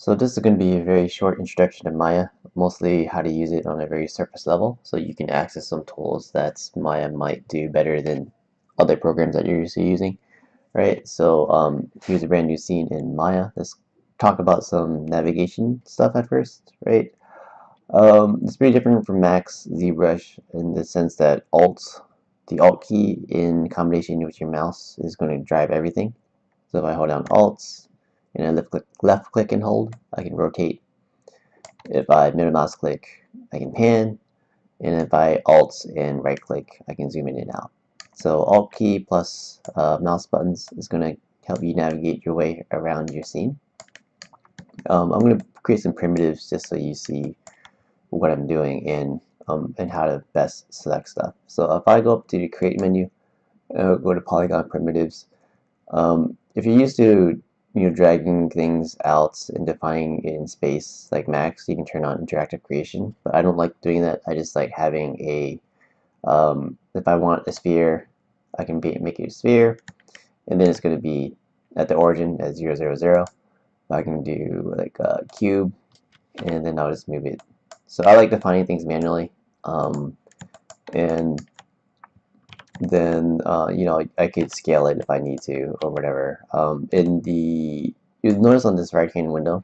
So this is going to be a very short introduction to Maya, mostly how to use it on a very surface level, so you can access some tools that Maya might do better than other programs that you're used to using, right? So here's a brand new scene in Maya. Let's talk about some navigation stuff at first, right? It's pretty different from Max ZBrush in the sense that the Alt key in combination with your mouse is going to drive everything. So if I hold down Alt and I left click and hold, I can rotate. If I middle mouse click, I can pan, and if I Alt and right click, I can zoom in and out. So Alt key plus mouse buttons is going to help you navigate your way around your scene. I'm going to create some primitives just so you see what I'm doing and how to best select stuff. So if I go up to the create menu, go to Polygon Primitives. If you're used to dragging things out and defining it in space like Max, you can turn on interactive creation. But I don't like doing that. I just like having a if I want a sphere, I can make it a sphere, and then it's going to be at the origin at 0, 0, 0. I can do like a cube, and then I'll just move it. So I like defining things manually, and then I could scale it if I need to or whatever. You'll notice on this right hand window,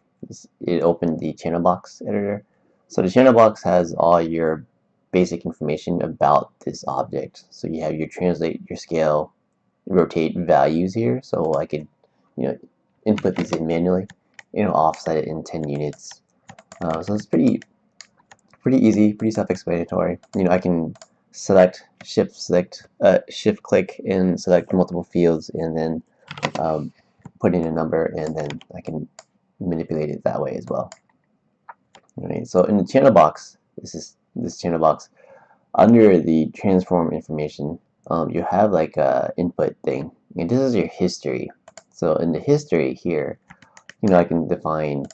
it opened the channel box editor. So the channel box has all your basic information about this object. So you have your translate, your scale, rotate values here. So I could input these in manually, offset it in 10 units. So it's pretty easy, pretty self-explanatory. I can shift click and select multiple fields, and then put in a number, and then I can manipulate it that way as well. Right. So in the channel box, this channel box under the transform information, you have like a input thing, and this is your history. So in the history here, I can define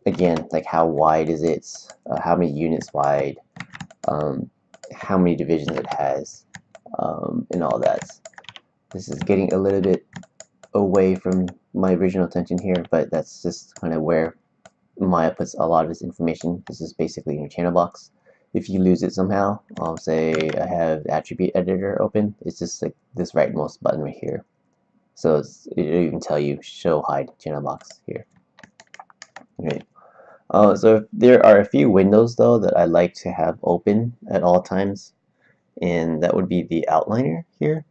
again, like how wide is it, how many units wide, how many divisions it has, and all that. This is getting a little bit away from my original intention here, but that's just kind of where Maya puts a lot of its information. This is basically your channel box. If you lose it somehow, say I have attribute editor open, it's just like this rightmost button right here. So it'll even tell you show hide channel box here. Okay. So there are a few windows though that I like to have open at all times, and that would be the outliner here.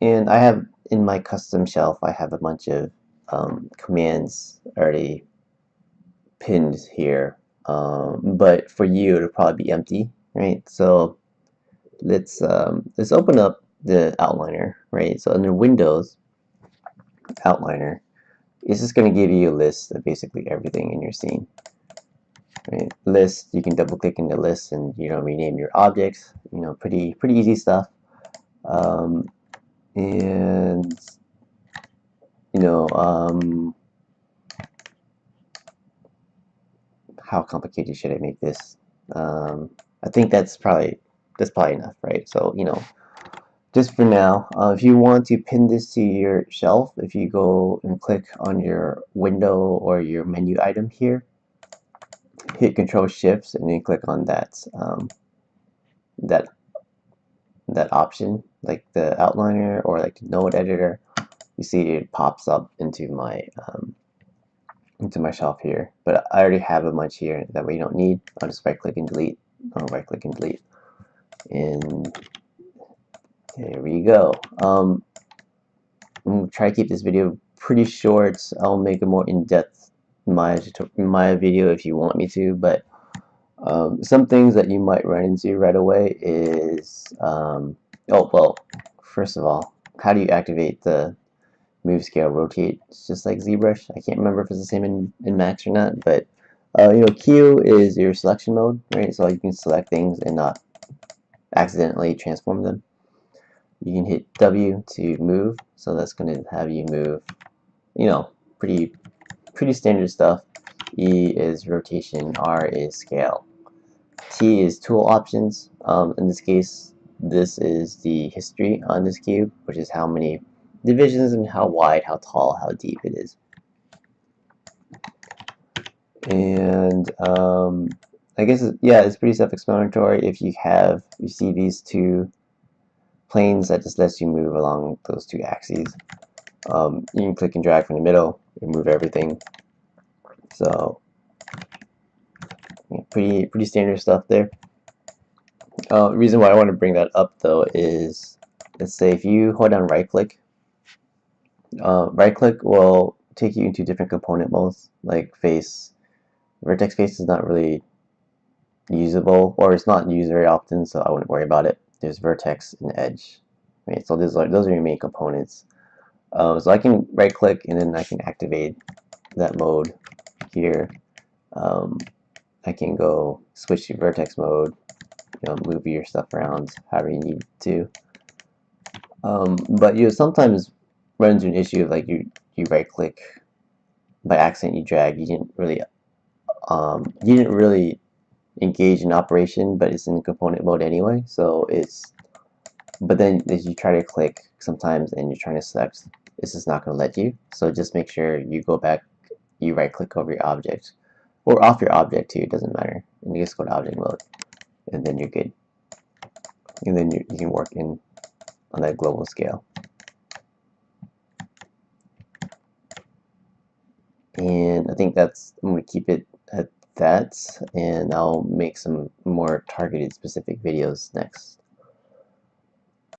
And I have in my custom shelf, I have a bunch of commands already pinned here, but for you it'll probably be empty, right? So let's open up the outliner, right? So under Windows, outliner, it's just going to give you a list of basically everything in your scene. Right? List, you can double click in the list and rename your objects. Pretty easy stuff. And how complicated should I make this? I think that's probably enough, right? So just for now, if you want to pin this to your shelf, if you go and click on your window or your menu item here, hit Control Shift and then click on that that option, like the outliner or like the node editor. You see it pops up into my shelf here, but I already have a bunch here that we don't need. I'll just right click and delete. I'll right click and delete, and there we go. I'm gonna try to keep this video pretty short. I'll make a more in-depth Maya video if you want me to, but some things that you might run into right away is oh well, first of all, how do you activate the move, scale, rotate? It's just like ZBrush. I can't remember if it's the same in Max or not, but Q is your selection mode, right? So you can select things and not accidentally transform them. You can hit W to move, so that's going to have you move, pretty standard stuff. E is rotation, R is scale. T is tool options. In this case, this is the history on this cube, which is how many divisions and how wide, how tall, how deep it is. And I guess yeah, it's pretty self-explanatory. If you see these two planes, that just lets you move along those two axes. You can click and drag from the middle and move everything. So yeah, pretty standard stuff there. The reason why I want to bring that up though is, let's say if you hold down right click will take you into different component modes, like face. Vertex face is not really usable, or it's not used very often, so I wouldn't worry about it. There's vertex and edge, right? So those are your main components. So I can right click and then I can activate that mode here. I can go switch to vertex mode, move your stuff around however you need to. But you sometimes run into an issue of like you right click by accident, you drag, you didn't really engage in operation, but it's in component mode anyway. So but then as you try to click sometimes and you're trying to select, it's just not going to let you. So just make sure you go back, you right click over your object, or off your object too, it doesn't matter. And you just go to object mode, and then you're good. And then you can work on that global scale. And I think I'm going to keep it at that, and I'll make some more targeted specific videos next.